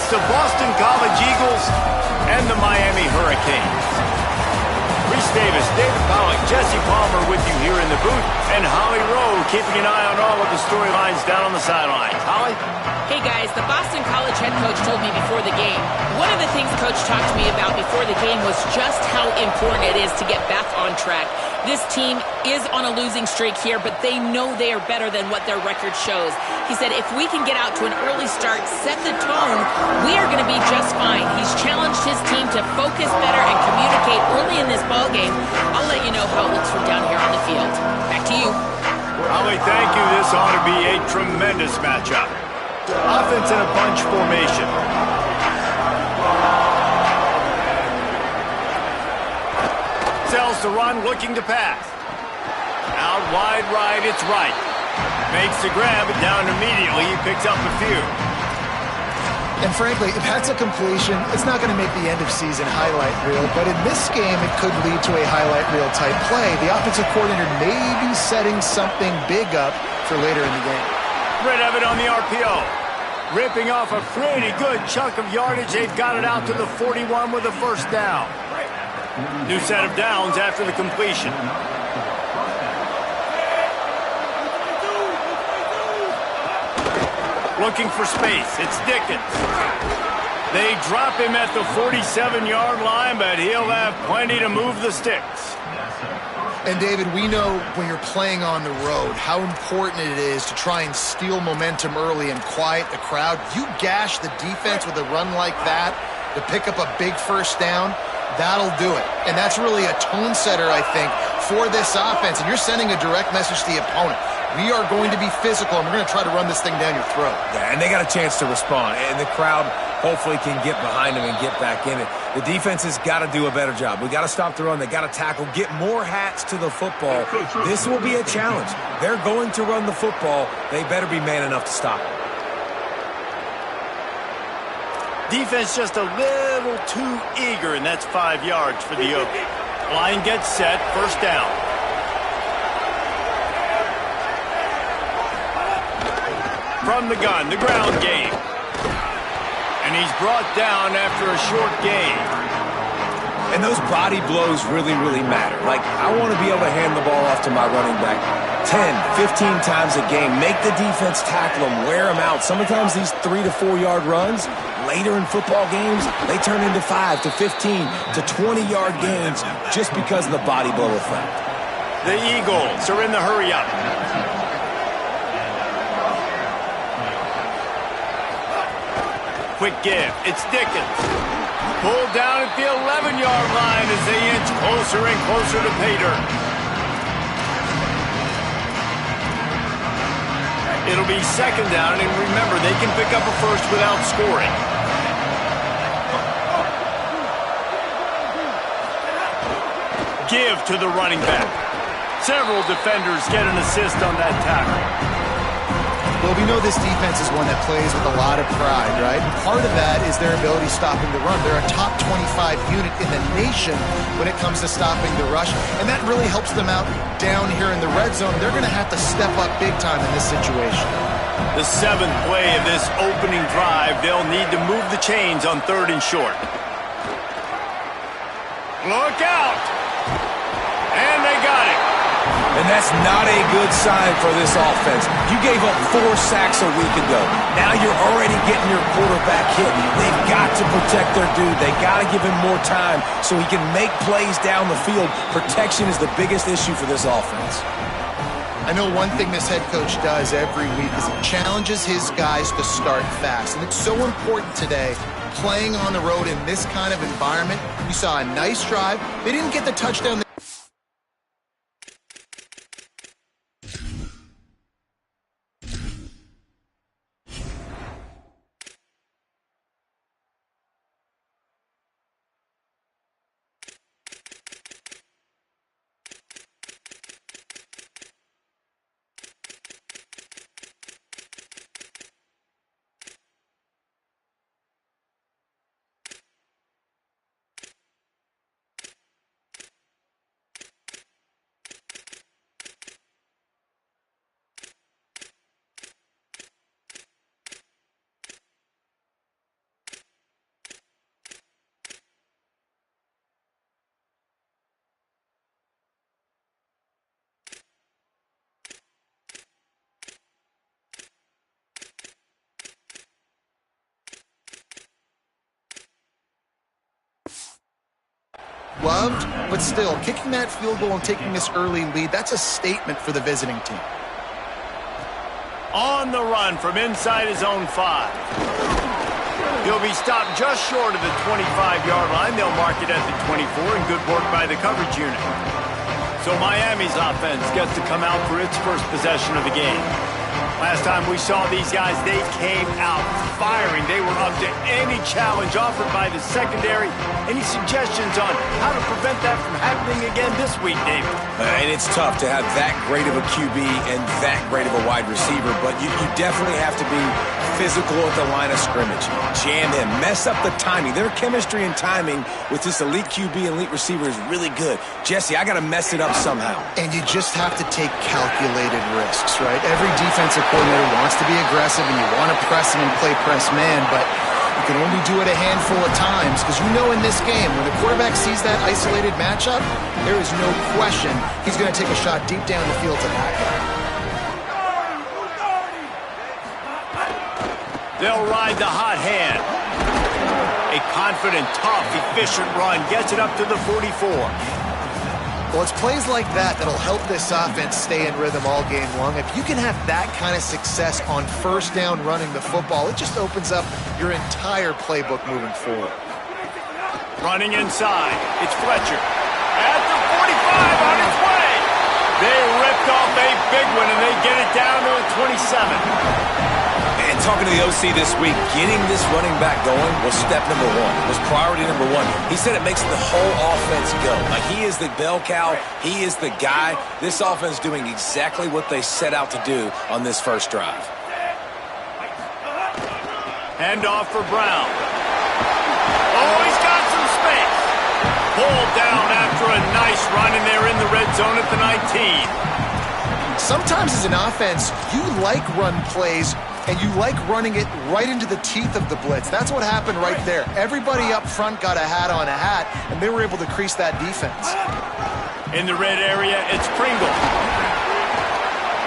It's the Boston College Eagles and the Miami Hurricanes. Reese Davis, David Pollack, Jesse Palmer with you here in the booth, and Holly Rowe keeping an eye on all of the storylines down on the sidelines. Holly? Hey guys, the Boston College head coach told me before the game, one of the things Coach talked to me about before the game was just how important it is to get back on track. This team is on a losing streak here, but they know they are better than what their record shows. He said if we can get out to an early start, set the tone, we are going to be just fine. He's challenged his team to focus better and communicate early in this ballgame. I'll let you know how it looks from down here on the field. Back to you. Holly, thank you. This ought to be a tremendous matchup. Offense in a bunch formation. Sells to run, looking to pass. Out wide right, it's right. Makes the grab, but down immediately. He picks up a few. And frankly, if that's a completion, it's not going to make the end-of-season highlight reel. But in this game, it could lead to a highlight reel type play. The offensive coordinator may be setting something big up for later in the game. Rid of it on the RPO. Ripping off a pretty good chunk of yardage. They've got it out to the 41 with a first down. New set of downs after the completion. Looking for space. It's Dickens. They drop him at the 47-yard line, but he'll have plenty to move the sticks. And David, we know when you're playing on the road how important it is to try and steal momentum early and quiet the crowd. You gash the defense with a run like that to pick up a big first down, that'll do it. And that's really a tone setter, I think, for this offense. And you're sending a direct message to the opponent. We are going to be physical, and we're going to try to run this thing down your throat. Yeah, and they got a chance to respond. And the crowd hopefully can get behind them and get back in it. The defense has got to do a better job. We got to stop the run. They got to tackle, get more hats to the football. This will be a challenge. They're going to run the football. They better be man enough to stop it. Defense just a little too eager, and that's 5 yards for the Yogi. Line gets set, first down. From the gun, the ground game. And he's brought down after a short gain. And those body blows really, really matter. Like, I want to be able to hand the ball off to my running back 10, 15 times a game. Make the defense tackle them, wear them out. Sometimes these 3 to 4 yard runs, later in football games, they turn into 5 to 15 to 20-yard gains just because of the body blow effect. The Eagles are in the hurry-up. Quick give. It's Dickens. Pulled down at the 11-yard line as they inch closer and closer to pay dirt. It'll be second down, and remember, they can pick up a first without scoring. Give to the running back. Several defenders get an assist on that tackle. Well, we know this defense is one that plays with a lot of pride, right? And part of that is their ability stopping the run. They're a top 25 unit in the nation when it comes to stopping the rush, and that really helps them out down here in the red zone. They're going to have to step up big time in this situation. The 7th play of this opening drive, they'll need to move the chains on 3rd and short. Look out! And they got it. And that's not a good sign for this offense. You gave up 4 sacks a week ago. Now you're already getting your quarterback hit. They've got to protect their dude. They got to give him more time so he can make plays down the field. Protection is the biggest issue for this offense. I know one thing this head coach does every week is he challenges his guys to start fast. And it's so important today, playing on the road in this kind of environment. You saw a nice drive. They didn't get the touchdown. loved, but still, kicking that field goal and taking this early lead, that's a statement for the visiting team. On the run from inside his own 5. He'll be stopped just short of the 25-yard line. They'll mark it at the 24, and good work by the coverage unit. So Miami's offense gets to come out for its first possession of the game. Last time we saw these guys, they came out firing. They were up to any challenge offered by the secondary. Any suggestions on how to prevent that from happening again this week, David? And it's tough to have that great of a QB and that great of a wide receiver, but you definitely have to be physical at the line of scrimmage. Jam him. Mess up the timing. Their chemistry and timing with this elite QB and elite receiver is really good. Jesse, I got to mess it up somehow. And you just have to take calculated risks, right? Every defensive coordinator wants to be aggressive, and you want to press him and play press man, but you can only do it a handful of times, because you know in this game, when the quarterback sees that isolated matchup, there is no question he's going to take a shot deep down the field to that guy. They'll ride the hot hand. A confident, tough, efficient run gets it up to the 44. Well, it's plays like that that'll help this offense stay in rhythm all game long. If you can have that kind of success on first down running the football, it just opens up your entire playbook moving forward. Running inside, it's Fletcher. At the 45 on its way. They ripped off a big one, and they get it down to a 27. And talking to the OC this week, getting this running back going was step number one. Was priority number one. He said it makes the whole offense go. Like, he is the bell cow. He is the guy. This offense doing exactly what they set out to do on this first drive. Handoff for Brown. Oh, he's got some space. Pulled down after a nice run, and they're in the red zone at the 19. Sometimes as an offense, you like run plays, and you like running it right into the teeth of the blitz. That's what happened right there. Everybody up front got a hat on a hat, and they were able to crease that defense. In the red area, it's Pringle.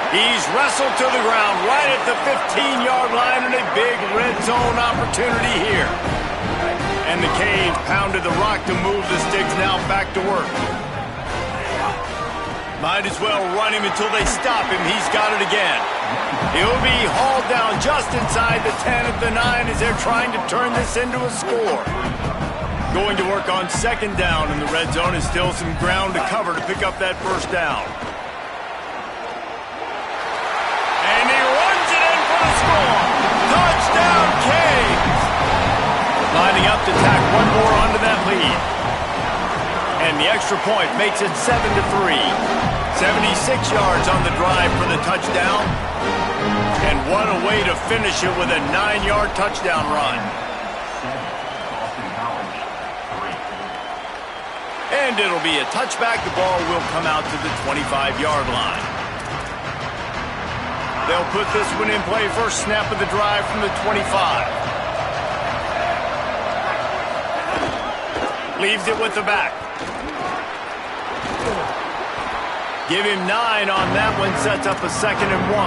He's wrestled to the ground right at the 15-yard line, and a big red zone opportunity here. And the Canes pounded the rock to move the sticks, now back to work. Might as well run him until they stop him. He's got it again. He'll be hauled down just inside the 10 at the 9 as they're trying to turn this into a score. Going to work on second down, and the red zone is still some ground to cover to pick up that first down. And he runs it in for the score. Touchdown, Canes! Lining up to tack one more onto that lead. And the extra point makes it 7-3. 76 yards on the drive for the touchdown. And what a way to finish it with a 9-yard touchdown run. And it'll be a touchback. The ball will come out to the 25-yard line. They'll put this one in play. First snap of the drive from the 25. Leaves it with the back. Give him 9 on that one. Sets up a 2nd and 1.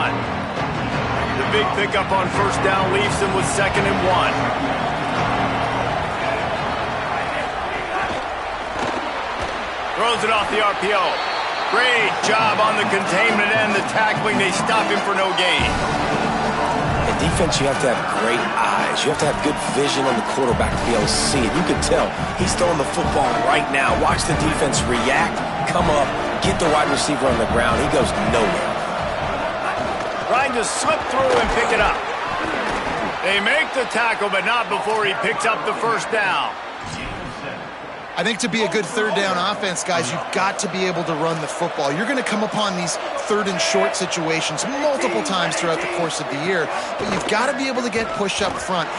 The big pickup on first down leaves him with 2nd and 1. Throws it off the RPO. Great job on the containment and the tackling. They stop him for no gain. In defense, you have to have great eyes. You have to have good vision on the quarterback to be able to see it. You can tell he's throwing the football right now. Watch the defense react, come up, get the wide receiver on the ground. He goes nowhere. Trying to slip through and pick it up. They make the tackle, but not before he picks up the first down. I think to be a good third down offense, guys, you've got to be able to run the football. You're going to come upon these third and short situations multiple times throughout the course of the year, but you've got to be able to get push up front.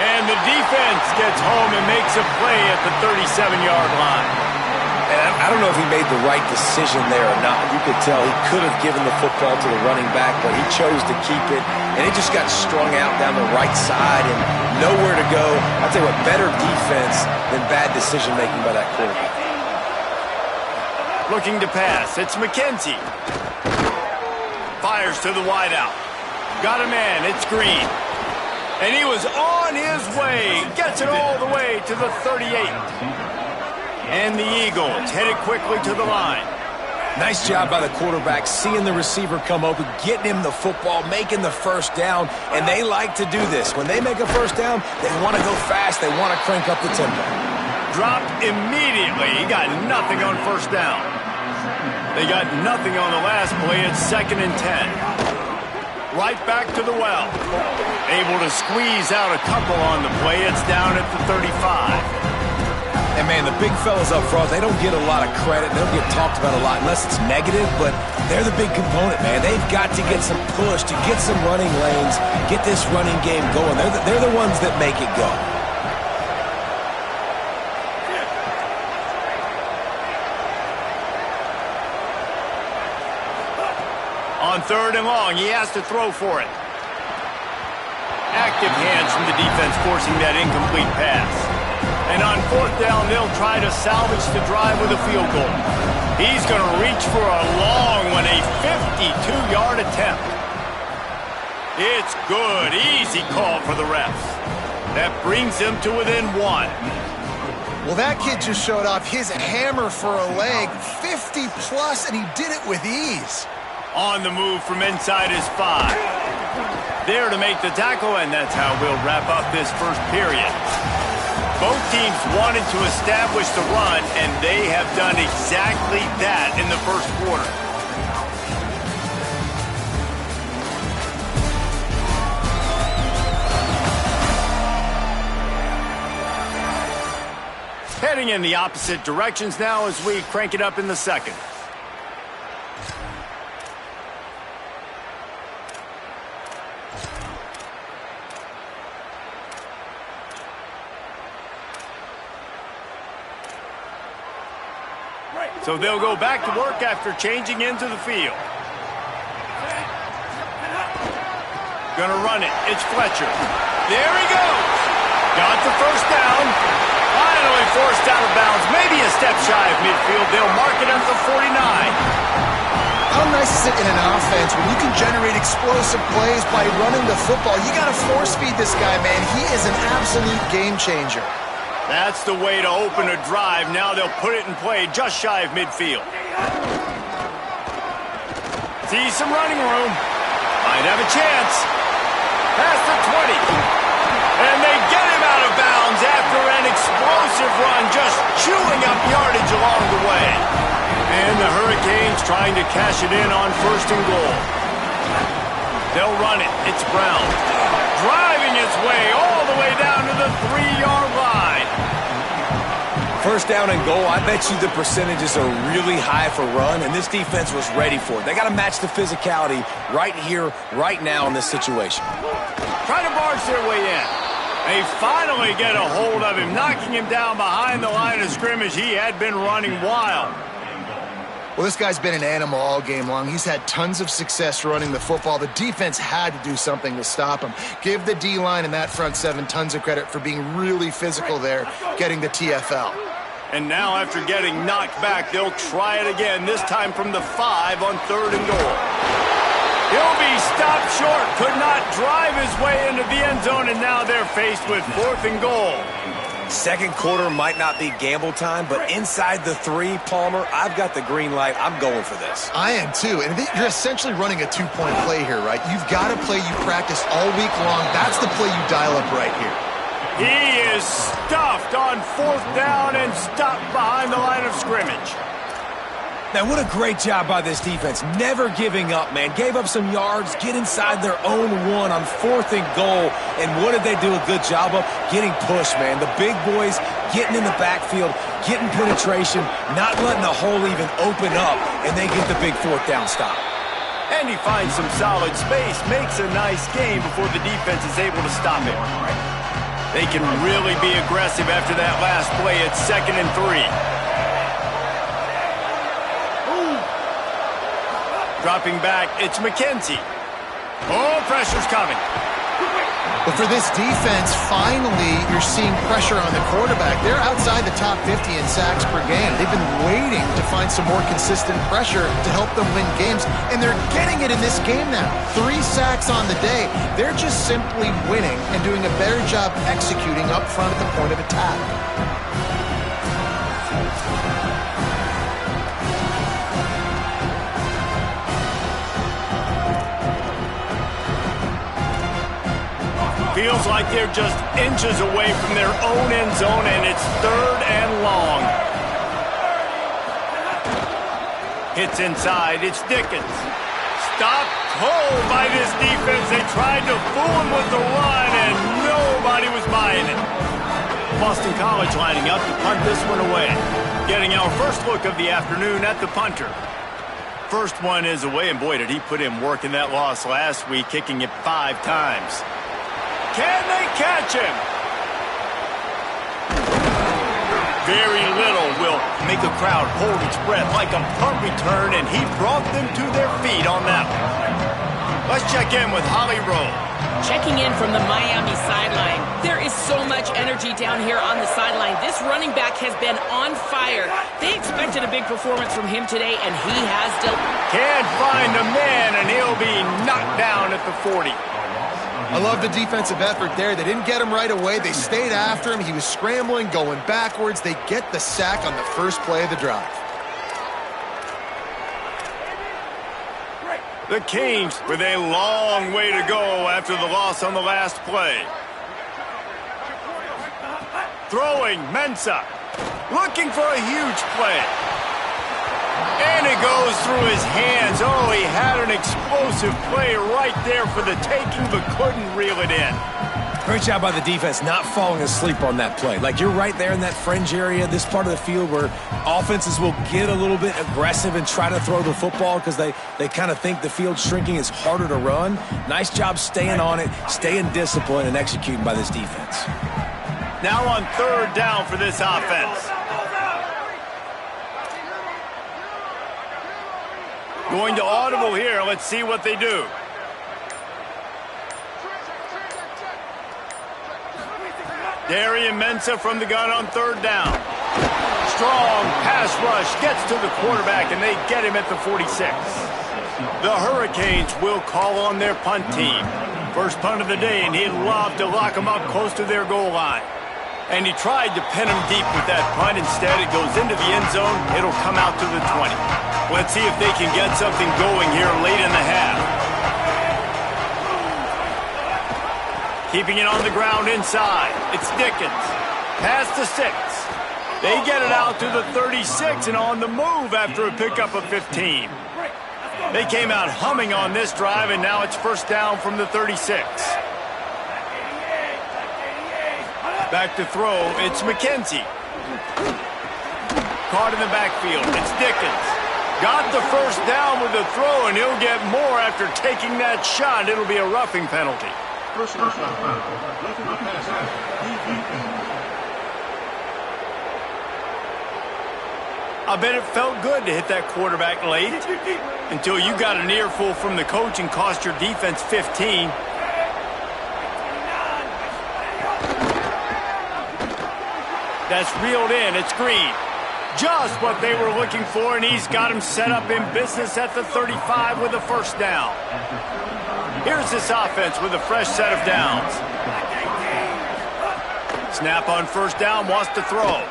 And the defense gets home and makes a play at the 37-yard line. And I don't know if he made the right decision there or not. You could tell he could have given the football to the running back, but he chose to keep it, and it just got strung out down the right side and nowhere to go. I'll tell you what, better defense than bad decision-making by that quarterback. Looking to pass, it's McKenzie. Fires to the wideout. Got a man, it's Green. And he was on his way. Gets it all the way to the 38. And the Eagles headed quickly to the line. Nice job by the quarterback, seeing the receiver come open, getting him the football, making the first down, and they like to do this. When they make a first down, they want to go fast. They want to crank up the tempo. Dropped immediately. He got nothing on first down. They got nothing on the last play. It's 2nd and 10. Right back to the well. Able to squeeze out a couple on the play. It's down at the 35. And, man, the big fellas up front, they don't get a lot of credit. They don't get talked about a lot unless it's negative, but they're the big component, man. They've got to get some push, to get some running lanes, get this running game going. They're the ones that make it go. On 3rd and long, he has to throw for it. Active hands from the defense forcing that incomplete pass. And on 4th down, they'll try to salvage the drive with a field goal. He's going to reach for a long one, a 52-yard attempt. It's good. Easy call for the refs. That brings him to within 1. Well, that kid just showed off his hammer for a leg, 50-plus, and he did it with ease. On the move from inside his 5. There to make the tackle, and that's how we'll wrap up this first period. Both teams wanted to establish the run, and they have done exactly that in the first quarter. Heading in the opposite directions now as we crank it up in the second. So they'll go back to work after changing into the field. Gonna run it. It's Fletcher. There he goes. Got the first down. Finally forced out of bounds. Maybe a step shy of midfield. They'll mark it at the 49. How nice is it in an offense when you can generate explosive plays by running the football? You got to force feed this guy, man. He is an absolute game changer. That's the way to open a drive. Now they'll put it in play just shy of midfield. See some running room. Might have a chance. Past the 20. And they get him out of bounds after an explosive run, just chewing up yardage along the way. And the Hurricanes trying to cash it in on 1st and goal. They'll run it. It's Brown. Driving its way all the way down to the 3-yard line. 1st down and goal, I bet you the percentages are really high for run, and this defense was ready for it. They got to match the physicality right here, right now in this situation. Trying to barge their way in. They finally get a hold of him, knocking him down behind the line of scrimmage. He had been running wild. Well, this guy's been an animal all game long. He's had tons of success running the football. The defense had to do something to stop him. Give the D-line and that front 7 tons of credit for being really physical there, getting the TFL. And now after getting knocked back, they'll try it again, this time from the 5 on 3rd and goal. He'll be stopped short, could not drive his way into the end zone, and now they're faced with 4th and goal. Second quarter might not be gamble time, but inside the 3, Palmer, I've got the green light. I'm going for this. I am too, and you're essentially running a 2-point play here, right? You've got a play you practice all week long. That's the play you dial up right here. He is stuffed on 4th down and stopped behind the line of scrimmage. Now, what a great job by this defense. Never giving up, man. Gave up some yards, get inside their own 1 on 4th and goal. And what did they do a good job of? Getting pushed, man. The big boys getting in the backfield, getting penetration, not letting the hole even open up, and they get the big 4th down stop. And he finds some solid space, makes a nice game before the defense is able to stop him. They can really be aggressive after that last play. It's 2nd and 3. Dropping back, it's McKenzie. Oh, pressure's coming. But for this defense, finally, you're seeing pressure on the quarterback. They're outside the top 50 in sacks per game. They've been waiting to find some more consistent pressure to help them win games, and they're getting it in this game now. 3 sacks on the day. They're just simply winning and doing a better job executing up front at the point of attack. Feels like they're just inches away from their own end zone, and it's 3rd and long. Hits inside. It's Dickens. Stopped cold by this defense. They tried to fool him with the run, and nobody was buying it. Boston College lining up to punt this one away. Getting our first look of the afternoon at the punter. First one is away, and boy, did he put in work in that loss last week, kicking it 5 times. Can they catch him? Very little will make a crowd hold its breath like a punt return, and he brought them to their feet on that one. Let's check in with Holly Rowe. Checking in from the Miami sideline. There is so much energy down here on the sideline. This running back has been on fire. They expected a big performance from him today, and he has delivered. Can't find the man, and he'll be knocked down at the 40. I love the defensive effort there. They didn't get him right away. They stayed after him. He was scrambling, going backwards. They get the sack on the first play of the drive. The Canes with a long way to go after the loss on the last play. Throwing, Ncaa. Looking for a huge play. And it goes through his hands. Oh, he had an explosive play right there for the taking, but couldn't reel it in. Great job by the defense not falling asleep on that play. Like, you're right there in that fringe area, this part of the field where offenses will get a little bit aggressive and try to throw the football because they kind of think the field's shrinking. It's harder to run. Nice job staying on it, staying disciplined, and executing by this defense. Now on 3rd down for this offense. Going to audible here. Let's see what they do. Ncaa from the gun on 3rd down. Strong pass rush gets to the quarterback, and they get him at the 46. The Hurricanes will call on their punt team. First punt of the day, and he'd love to lock him up close to their goal line. And he tried to pin him deep with that punt. Instead, it goes into the end zone. It'll come out to the 20. Let's see if they can get something going here late in the half. Keeping it on the ground inside. It's Dickens. Pass to 6. They get it out to the 36 and on the move after a pickup of 15. They came out humming on this drive, and now it's 1st down from the 36. Back to throw. It's McKenzie. Caught in the backfield. It's Dickens. Got the 1st down with the throw, and he'll get more after taking that shot. It'll be a roughing penalty. I bet it felt good to hit that quarterback late until you got an earful from the coach and cost your defense 15. That's reeled in. It's Green. Just what they were looking for, and he's got him set up in business at the 35 with a 1st down. Here's this offense with a fresh set of downs. Snap on 1st down, wants to throw.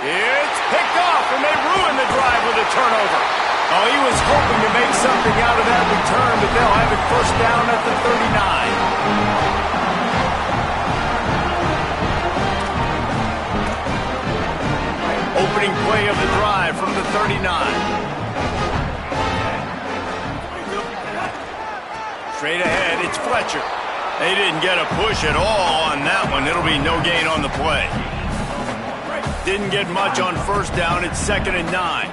It's picked off, and they ruin the drive with a turnover. Oh, he was hoping to make something out of that return, but they'll have it 1st down at the 39. Opening play of the drive from the 39. Straight ahead, it's Fletcher. They didn't get a push at all on that one. It'll be no gain on the play. Didn't get much on 1st down. It's 2nd and 9.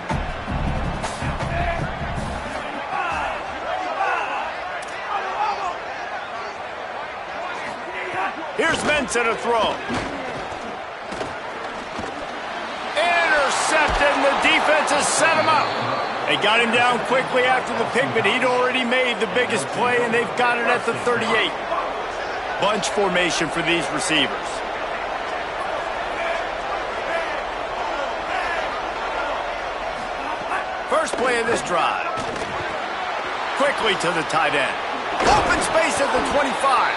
Here's Ncaa to throw. Intercepted, and the defense has set him up. They got him down quickly after the pick, but he'd already made the biggest play, and they've got it at the 38. Bunch formation for these receivers. First play of this drive. Quickly to the tight end. Open space at the 25.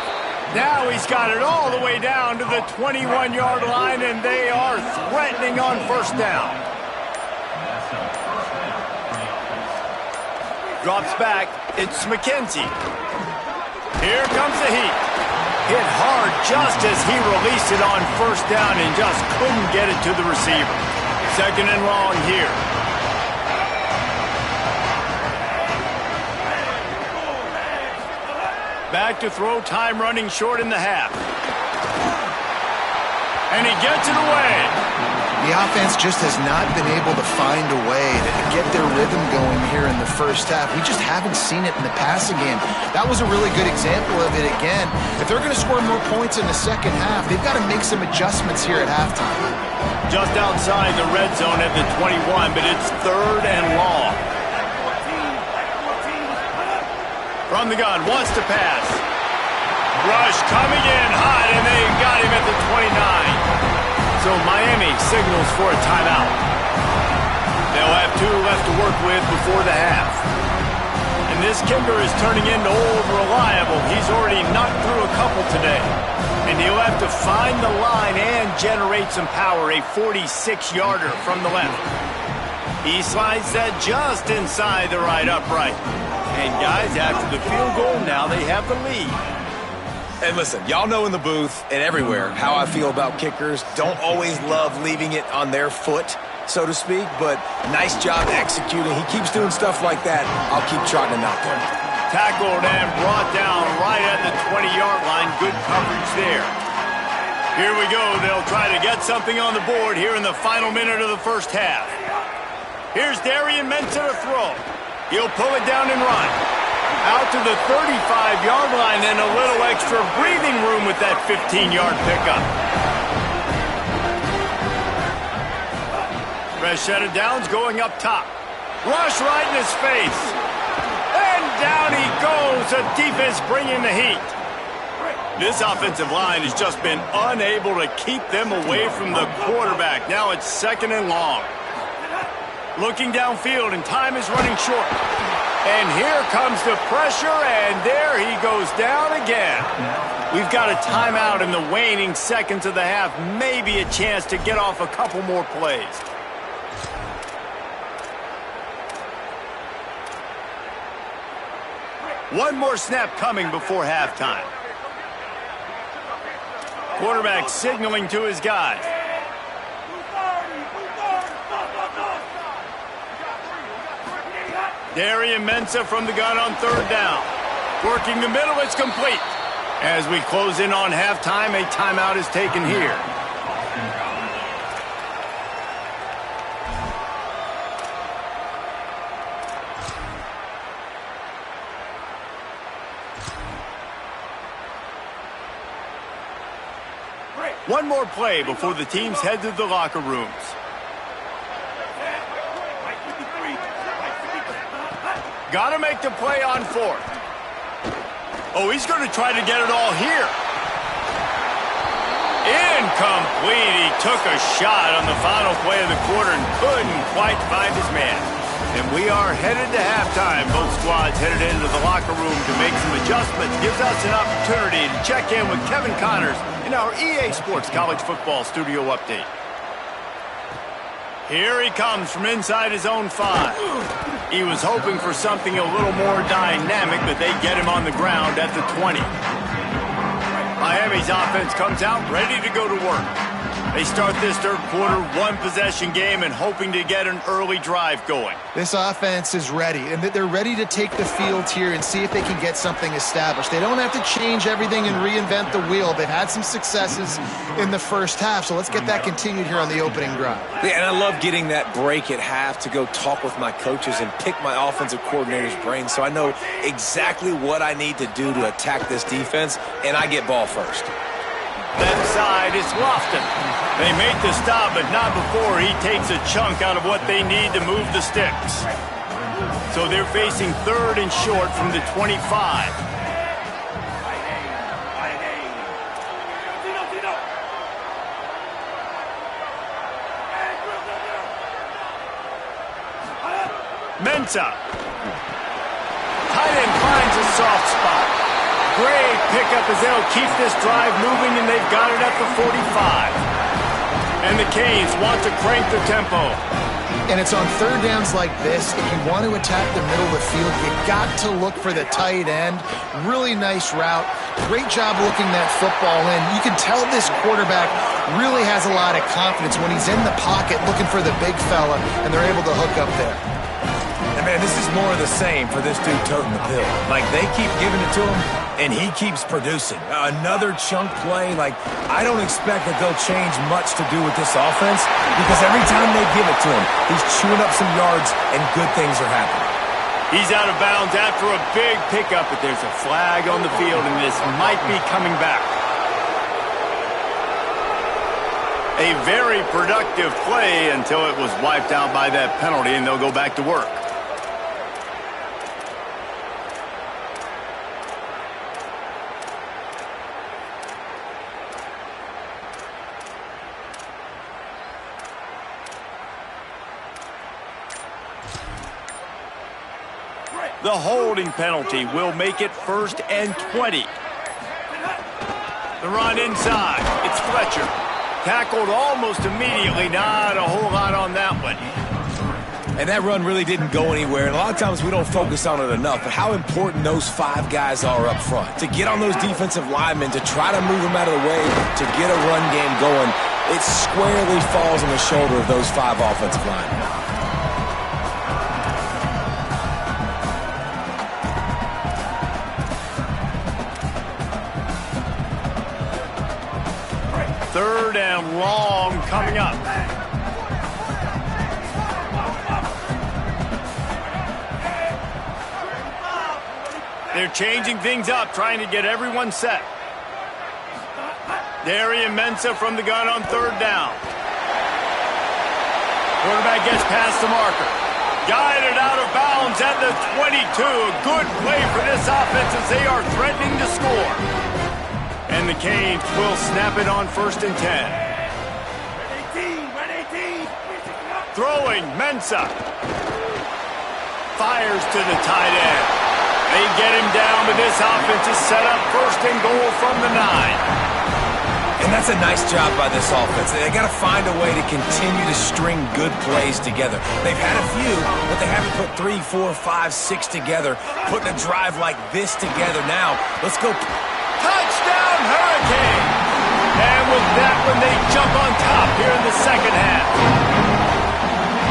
Now he's got it all the way down to the 21-yard line, and they are threatening on 1st down. Drops back. It's McKenzie. Here comes the heat. Hit just as he released it on first down and just couldn't get it to the receiver. Second and long here. Back to throw, time running short in the half. And he gets it away. The offense just has not been able to find a way to get their rhythm going here in the first half. We just haven't seen it in the passing game. That was a really good example of it again. If they're going to score more points in the second half, they've got to make some adjustments here at halftime. Just outside the red zone at the 21, but it's third and long. From the gun, wants to pass. Rush coming in hot, and they got him at the 29. So Miami signals for a timeout. They'll have 2 left to work with before the half. And this kicker is turning into old reliable. He's already knocked through a couple today. And he'll have to find the line and generate some power, a 46-yarder from the left. He slides that just inside the right upright. And guys, after the field goal, now they have the lead. And listen, y'all know in the booth and everywhere how I feel about kickers. Don't always love leaving it on their foot, so to speak, but nice job executing. He keeps doing stuff like that. I'll keep trotting him out there. Tackled and brought down right at the 20-yard line. Good coverage there. Here we go. They'll try to get something on the board here in the final minute of the first half. Here's Darian Ncaa to throw. He'll pull it down and run. Out to the 35-yard line and a little extra breathing room with that 15-yard pickup. Fresh set of downs going up top. Rush right in his face. And down he goes. The defense bringing the heat. This offensive line has just been unable to keep them away from the quarterback. Now it's second and long. Looking downfield, and time is running short. And here comes the pressure, and there he goes down again. We've got a timeout in the waning seconds of the half. Maybe a chance to get off a couple more plays. One more snap coming before halftime. Quarterback signaling to his guys. Darian Ncaa from the gun on third down. Working the middle, it's complete. As we close in on halftime, a timeout is taken here. One more play before the teams head to the locker rooms. Got to make the play on fourth. Oh, he's going to try to get it all here. Incomplete. He took a shot on the final play of the quarter and couldn't quite find his man. And we are headed to halftime. Both squads headed into the locker room to make some adjustments. Gives us an opportunity to check in with Kevin Connors in our EA Sports College Football Studio Update. Here he comes from inside his own 5. He was hoping for something a little more dynamic, but they get him on the ground at the 20. Miami's offense comes out ready to go to work. They start this third quarter, one-possession game, and hoping to get an early drive going. This offense is ready, and they're ready to take the field here and see if they can get something established. They don't have to change everything and reinvent the wheel. They've had some successes in the first half, so let's get that continued here on the opening drive. Yeah, and I love getting that break at half to go talk with my coaches and pick my offensive coordinator's brain so I know exactly what I need to do to attack this defense, and I get ball first. Left side is Lofton. They make the stop, but not before he takes a chunk out of what they need to move the sticks. So they're facing third and short from the 25. Ncaa. Tight end finds a soft spot. Great pickup as they'll keep this drive moving, and they've got it at the 45. And the Canes want to crank the tempo. And it's on third downs like this, if you want to attack the middle of the field, you got to look for the tight end. Really nice route. Great job looking that football in. You can tell this quarterback really has a lot of confidence when he's in the pocket looking for the big fella, and they're able to hook up there. And man, this is more of the same for this dude toting the pill. Like, they keep giving it to him, and he keeps producing. Another chunk play. Like, I don't expect that they'll change much to do with this offense, because every time they give it to him, he's chewing up some yards, and good things are happening. He's out of bounds after a big pickup, but there's a flag on the field, and this might be coming back. A very productive play until it was wiped out by that penalty, and they'll go back to work. The holding penalty will make it 1st and 20. The run inside. It's Fletcher. Tackled almost immediately. Not a whole lot on that one. And that run really didn't go anywhere. And a lot of times we don't focus on it enough, but how important those 5 guys are up front. To get on those defensive linemen, to try to move them out of the way, to get a run game going, it squarely falls on the shoulder of those 5 offensive linemen. Third and long coming up. They're changing things up, trying to get everyone set. Darian Ncaa from the gun on 3rd down. Quarterback gets past the marker. Guided out of bounds at the 22. A good play for this offense as they are threatening to score. And the Canes will snap it on 1st and 10. Throwing, Ncaa. Fires to the tight end. They get him down, but this offense is set up 1st and goal from the 9. And that's a nice job by this offense. They got to find a way to continue to string good plays together. They've had a few, but they haven't put 3, 4, 5, 6 together. Putting a drive like this together now. Let's go. Touchdown, Hurricane! And with that one, they jump on top here in the 2nd half.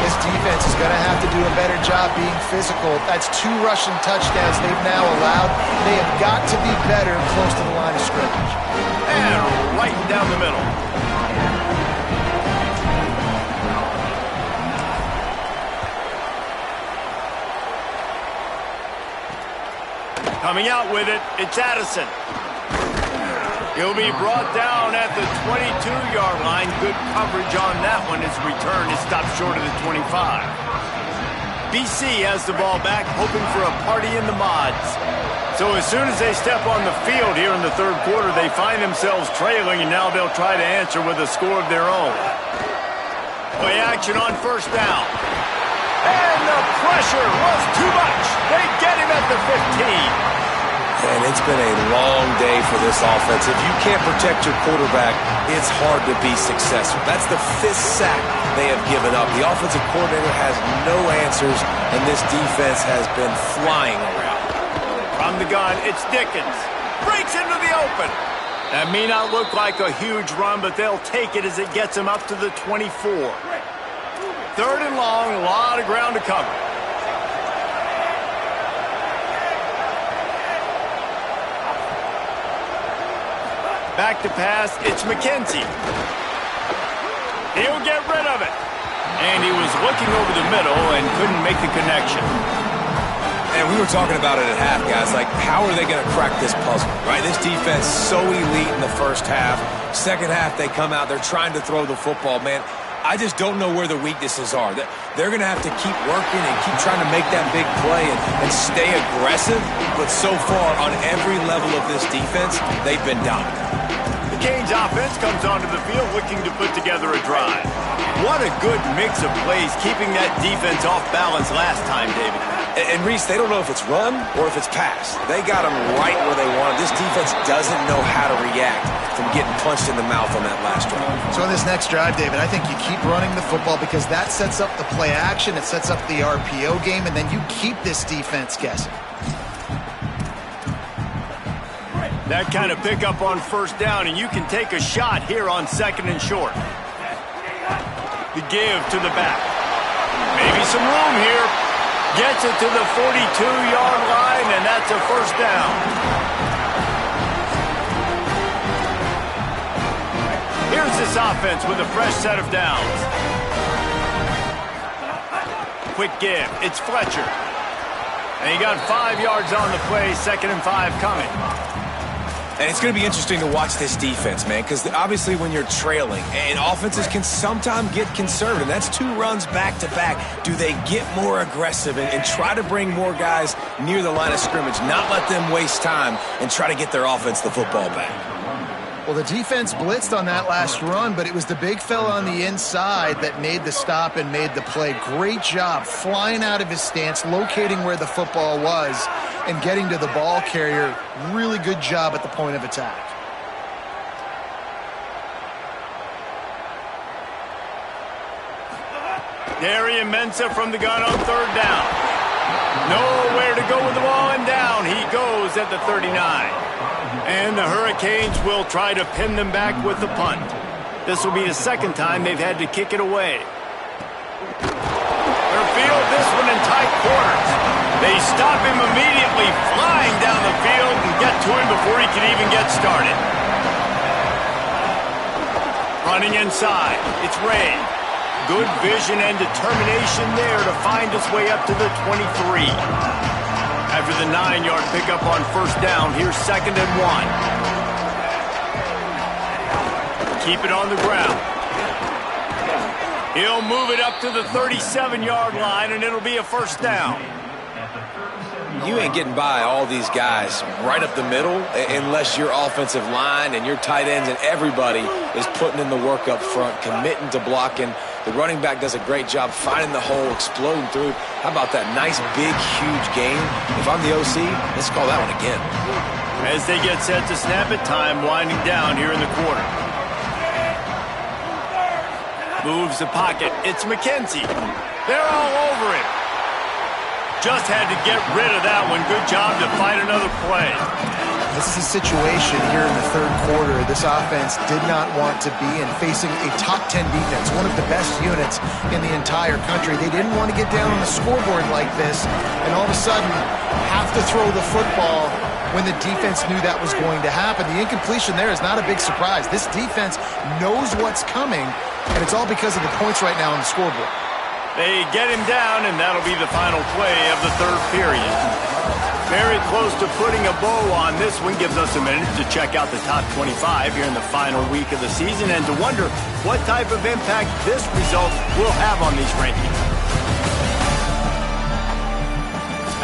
This defense is going to have to do a better job being physical. That's 2 rushing touchdowns they've now allowed. They have got to be better close to the line of scrimmage. And right down the middle. Coming out with it, it's Addison. He'll be brought down at the 22-yard line. Good coverage on that one. His return is stopped short of the 25. BC has the ball back, hoping for a party in the mods. So as soon as they step on the field here in the 3rd quarter, they find themselves trailing, and now they'll try to answer with a score of their own. Play action on 1st down. And the pressure was too much. They get him at the 15. And it's been a long day for this offense. If you can't protect your quarterback, it's hard to be successful. That's the 5th sack they have given up. The offensive coordinator has no answers, and this defense has been flying around. From the gun, it's Dickens. Breaks into the open. That may not look like a huge run, but they'll take it as it gets them up to the 24. 3rd and long, a lot of ground to cover. Back to pass, it's McKenzie. He'll get rid of it. And he was looking over the middle and couldn't make the connection. And we were talking about it at half, guys. Like, how are they going to crack this puzzle, right? This defense so elite in the 1st half. 2nd half, they come out, they're trying to throw the football. Man, I just don't know where the weaknesses are. They're going to have to keep working and keep trying to make that big play and stay aggressive. But so far, on every level of this defense, they've been dominant. The Canes offense comes onto the field looking to put together a drive. What a good mix of plays, keeping that defense off balance last time, David. And Reese, they don't know if it's run or if it's pass. They got them right where they want them. This defense doesn't know how to react from getting punched in the mouth on that last drive. So in this next drive, David, I think you keep running the football because that sets up the play action, it sets up the RPO game, and then you keep this defense guessing. That kind of pickup on first down, and you can take a shot here on 2nd and short. The give to the back. Maybe some room here. Gets it to the 42-yard line, and that's a first down. Here's this offense with a fresh set of downs. Quick give. It's Fletcher. And he got 5 yards on the play, 2nd and 5 coming. And it's going to be interesting to watch this defense, man, because obviously when you're trailing, and offenses can sometimes get conservative. That's 2 runs back-to-back. Do they get more aggressive and try to bring more guys near the line of scrimmage, not let them waste time, and try to get their offense the football back? Well, the defense blitzed on that last run, but it was the big fella on the inside that made the stop and made the play. Great job flying out of his stance, locating where the football was, and getting to the ball carrier. Really good job at the point of attack. Darian Mensah from the gun on 3rd down. Nowhere to go with the ball, and down he goes at the 39. And the Hurricanes will try to pin them back with the punt. This will be the 2nd time they've had to kick it away. They'll field this one in tight quarters. They stop him immediately, flying down the field and get to him before he can even get started. Running inside, it's Ray. Good vision and determination there to find his way up to the 23. After the 9-yard pickup on first down, here's 2nd and 1. Keep it on the ground. He'll move it up to the 37-yard line, and it'll be a first down. You ain't getting by all these guys right up the middle unless your offensive line and your tight ends and everybody is putting in the work up front, committing to blocking. The running back does a great job finding the hole, exploding through. How about that nice, big, huge game? If I'm the OC, let's call that one again. As they get set to snap it, time winding down here in the quarter. Moves the pocket. It's McKenzie. They're all over him. Just had to get rid of that one. Good job to find another play. This is a situation here in the 3rd quarter this offense did not want to be in, facing a top 10 defense, one of the best units in the entire country. They didn't want to get down on the scoreboard like this and all of a sudden have to throw the football when the defense knew that was going to happen. The incompletion there is not a big surprise. This defense knows what's coming, and it's all because of the points right now on the scoreboard. They get him down, and that'll be the final play of the 3rd period. Very close to putting a bow on this one. Gives us a minute to check out the top 25 here in the final week of the season and to wonder what type of impact this result will have on these rankings.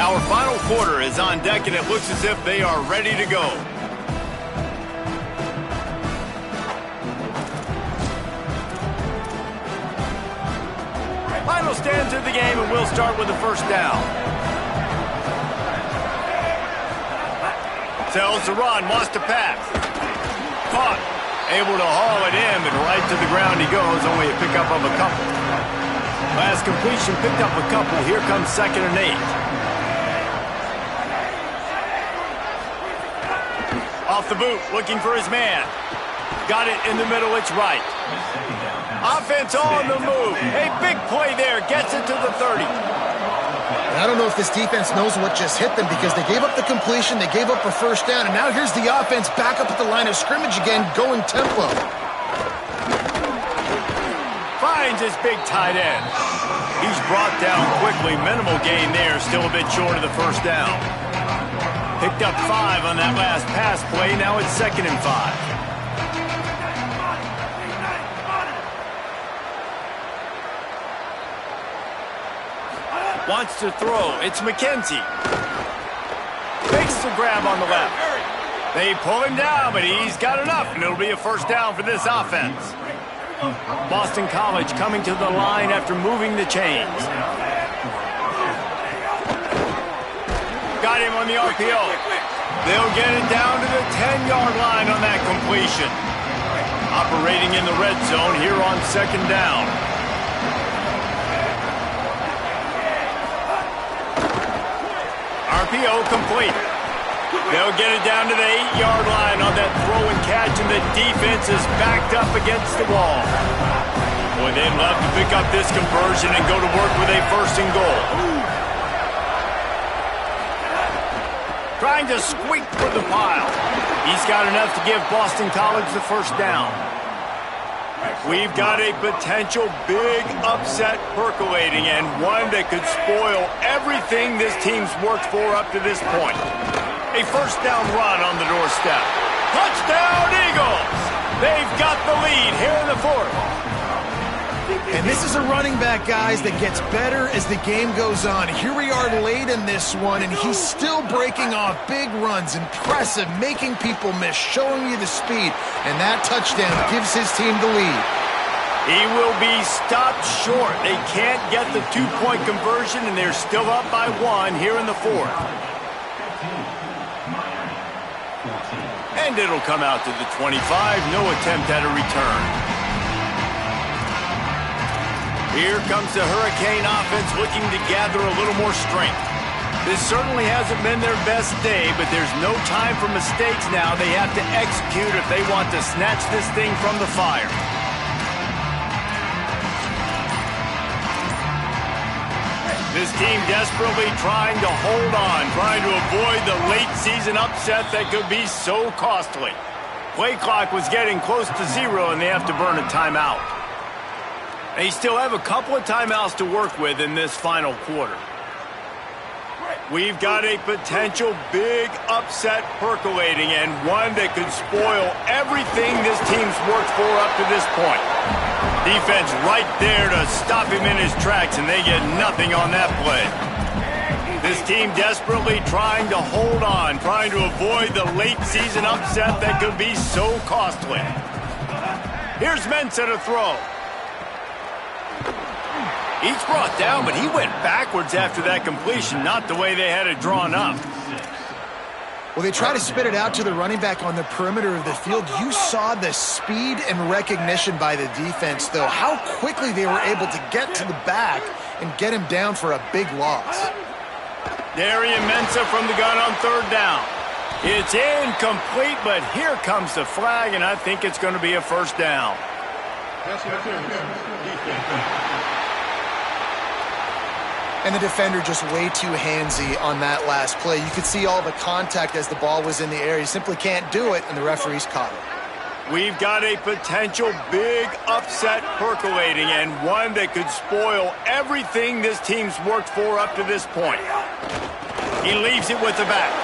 Our final quarter is on deck, and it looks as if they are ready to go. Final stands of the game, and we'll start with the first down. Tells the run, wants to pass. Caught. Able to haul it in, and right to the ground he goes. Only a pickup of a couple. Last completion picked up a couple. Here comes 2nd and 8. Off the boot, looking for his man. Got it in the middle, it's right. Offense on the move. A big play there. Gets it to the 30. I don't know if this defense knows what just hit them because they gave up the completion, they gave up a first down, and now here's the offense back up at the line of scrimmage again, going tempo. Finds his big tight end. He's brought down quickly. Minimal gain there. Still a bit short of the first down. Picked up 5 on that last pass play. Now it's 2nd and 5. Wants to throw. It's McKenzie. Makes the grab on the left. They pull him down, but he's got enough, and it'll be a first down for this offense. Boston College coming to the line after moving the chains. got him on the RPO. They'll get it down to the 10-yard line on that completion. Operating in the red zone here on second down. RPO complete. They'll get it down to the 8-yard line on that throw and catch, and the defense is backed up against the wall. Boy, they'd love to pick up this conversion and go to work with a first and goal. Trying to squeak through the pile. He's got enough to give Boston College the first down. We've got a potential big upset percolating, and one that could spoil everything this team's worked for up to this point. A first down run on the doorstep. Touchdown, Eagles! They've got the lead here in the fourth. And this is a running back, guys, that gets better as the game goes on. Here we are late in this one, and he's still breaking off big runs. Impressive, making people miss, showing you the speed. And that touchdown gives his team the lead. He will be stopped short. They can't get the two-point conversion, and they're still up by one here in the fourth. And it'll come out to the 25. No attempt at a return. Here comes the Hurricane offense looking to gather a little more strength. This certainly hasn't been their best day, but there's no time for mistakes now. They have to execute if they want to snatch this thing from the fire. This team desperately trying to hold on, trying to avoid the late season upset that could be so costly. Play clock was getting close to zero, and they have to burn a timeout. They still have a couple of timeouts to work with in this final quarter. We've got a potential big upset percolating, and one that could spoil everything this team's worked for up to this point. Defense right there to stop him in his tracks, and they get nothing on that play. This team desperately trying to hold on, trying to avoid the late season upset that could be so costly. Here's Ncaa to throw. He's brought down, but he went backwards after that completion, not the way they had it drawn up. Well, they try to spit it out to the running back on the perimeter of the field. You saw the speed and recognition by the defense, though, how quickly they were able to get to the back and get him down for a big loss. Ncaa from the gun on third down. It's incomplete, but here comes the flag, and I think it's going to be a first down. And the defender just way too handsy on that last play. You could see all the contact as the ball was in the air. He simply can't do it, and the referees caught it. We've got a potential big upset percolating, and one that could spoil everything this team's worked for up to this point. He leaves it with the back.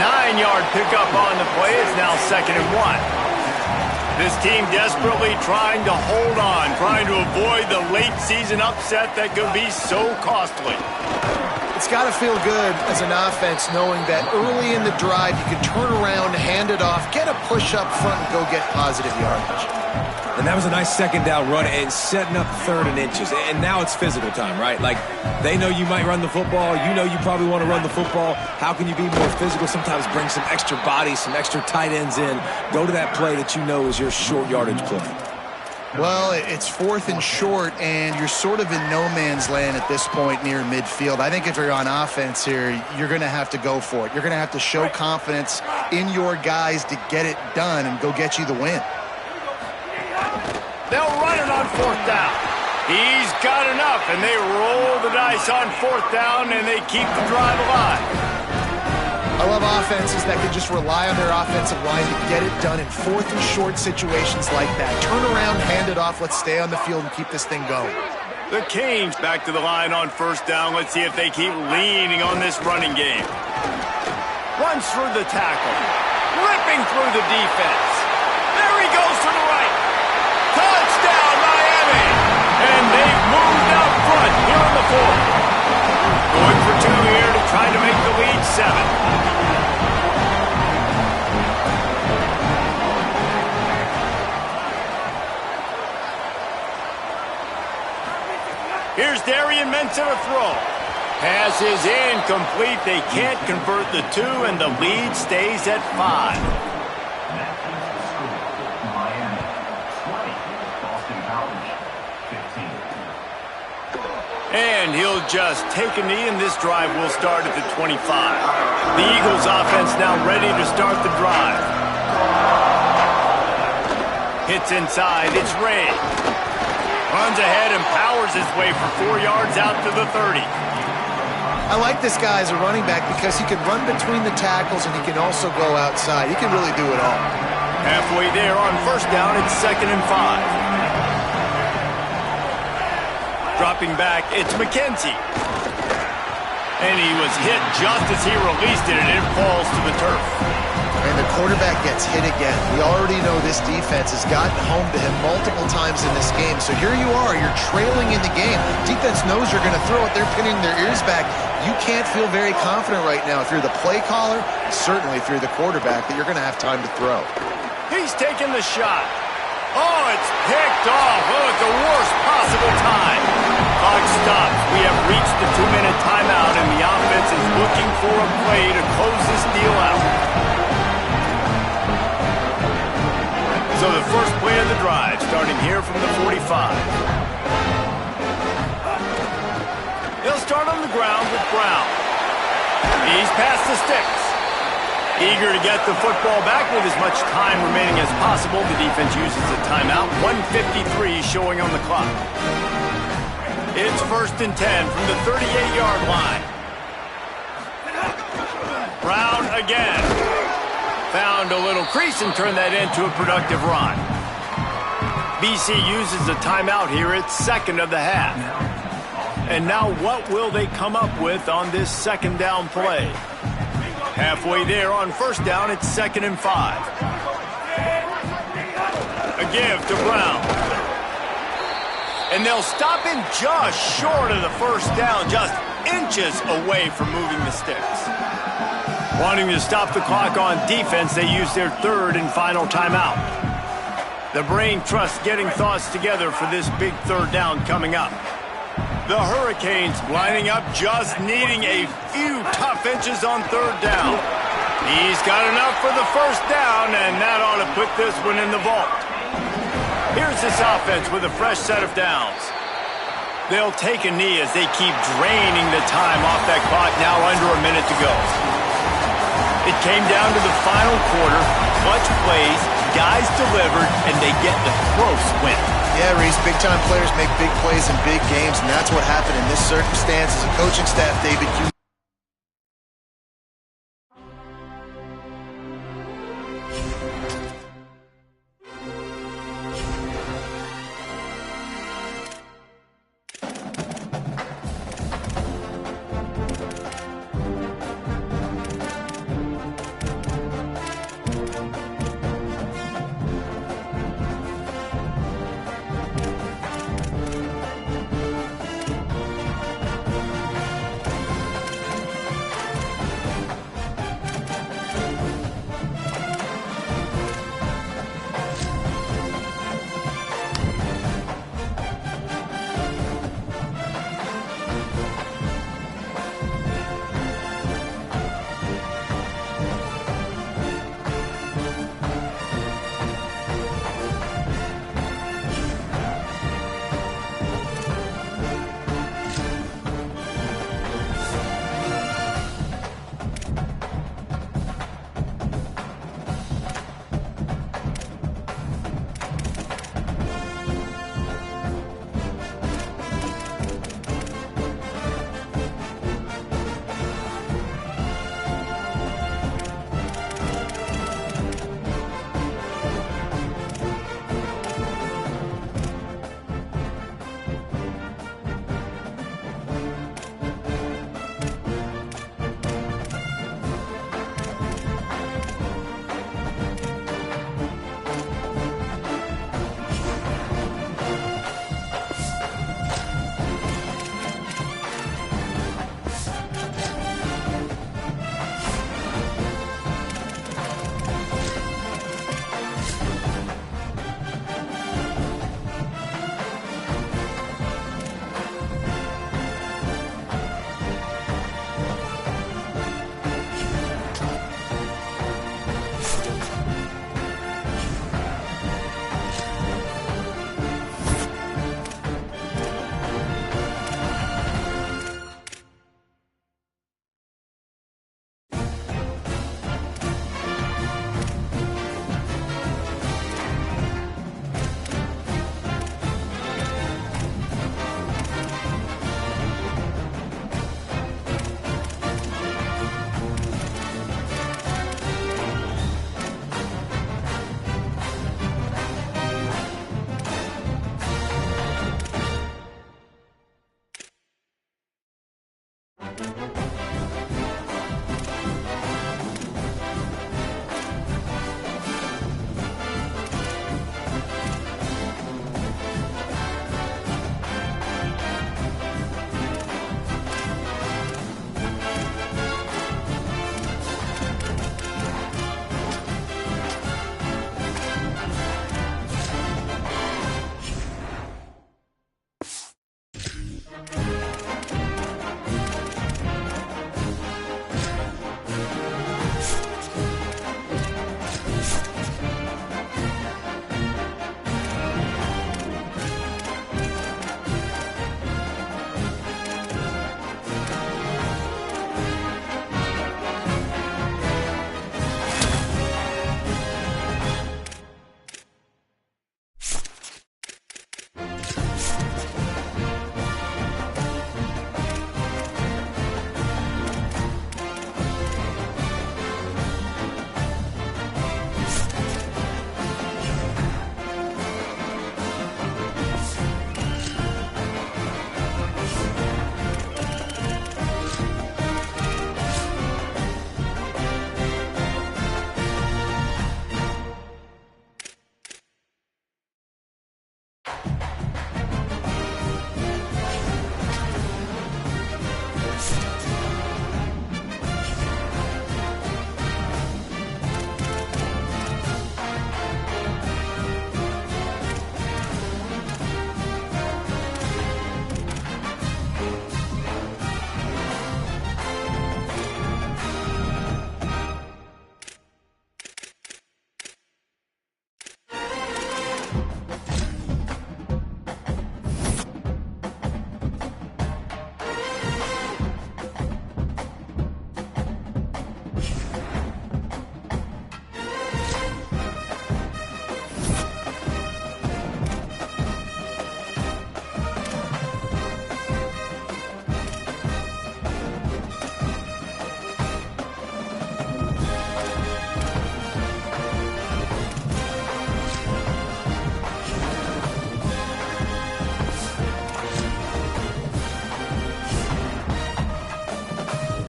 9-yard pickup on the play. It's now 2nd and 1. This team desperately trying to hold on, trying to avoid the late season upset that could be so costly. It's got to feel good as an offense knowing that early in the drive you can turn around, hand it off, get a push up front, and go get positive yardage. And that was a nice second down run and setting up 3rd and inches. And now it's physical time, right? Like, they know you might run the football. You know you probably want to run the football. How can you be more physical? Sometimes bring some extra bodies, some extra tight ends in. Go to that play that you know is your short yardage play. Well, it's 4th and short, and you're sort of in no man's land at this point near midfield. I think if you're on offense here, you're going to have to go for it. You're going to have to show confidence in your guys to get it done and go get you the win. They'll run it on 4th down. He's got enough, and they roll the dice on 4th down, and they keep the drive alive. I love offenses that can just rely on their offensive line to get it done in 4th and short situations like that. Turn around, hand it off, let's stay on the field and keep this thing going. The Canes back to the line on 1st down. Let's see if they keep leaning on this running game. Runs through the tackle. Ripping through the defense. There he goes to the right. Touchdown, Miami! And they've moved out front here in the 4th. Going for 2 here to try to make the lead 7. Here's Ncaa to throw. Pass is incomplete. They can't convert the two, and the lead stays at 5. And he'll just take a knee, and this drive will start at the 25. The Eagles offense now ready to start the drive. Hits inside. It's Ray. Runs ahead and powers his way for 4 yards out to the 30. I like this guy as a running back because he can run between the tackles and he can also go outside. He can really do it all. Halfway there on first down, it's 2nd and 5. Dropping back, it's McKenzie. And he was hit just as he released it, and it falls to the turf. And the quarterback gets hit again. We already know this defense has gotten home to him multiple times in this game. So here you are, you're trailing in the game. Defense knows you're going to throw it. They're pinning their ears back. You can't feel very confident right now if you're the play caller, and certainly if you're the quarterback, that you're going to have time to throw. He's taking the shot. Oh, it's picked off. Oh, at the worst possible time. Clock stops. We have reached the 2-minute timeout, and the offense is looking for a play to close this deal out. So the first play of the drive, starting here from the 45. They'll start on the ground with Brown. He's past the sticks. Eager to get the football back with as much time remaining as possible. The defense uses a timeout. 1:53 showing on the clock. It's 1st and 10 from the 38-yard line. Brown again. Found a little crease and turned that into a productive run. BC uses a timeout here. It's 2nd of the half. And now what will they come up with on this 2nd down play? Halfway there on first down, it's 2nd and 5. A give to Brown. And they'll stop him just short of the first down, just inches away from moving the sticks. Wanting to stop the clock on defense, they use their 3rd and final timeout. The brain trust getting thoughts together for this big 3rd down coming up. The Hurricanes lining up, just needing a few tough inches on 3rd down. He's got enough for the first down, and that ought to put this one in the vault. Here's this offense with a fresh set of downs. They'll take a knee as they keep draining the time off that clock, now under a minute to go. It came down to the final quarter, clutch plays, guys delivered, and they get the close win. Yeah, Reese, big-time players make big plays in big games, and that's what happened in this circumstance. As a coaching staff, David, you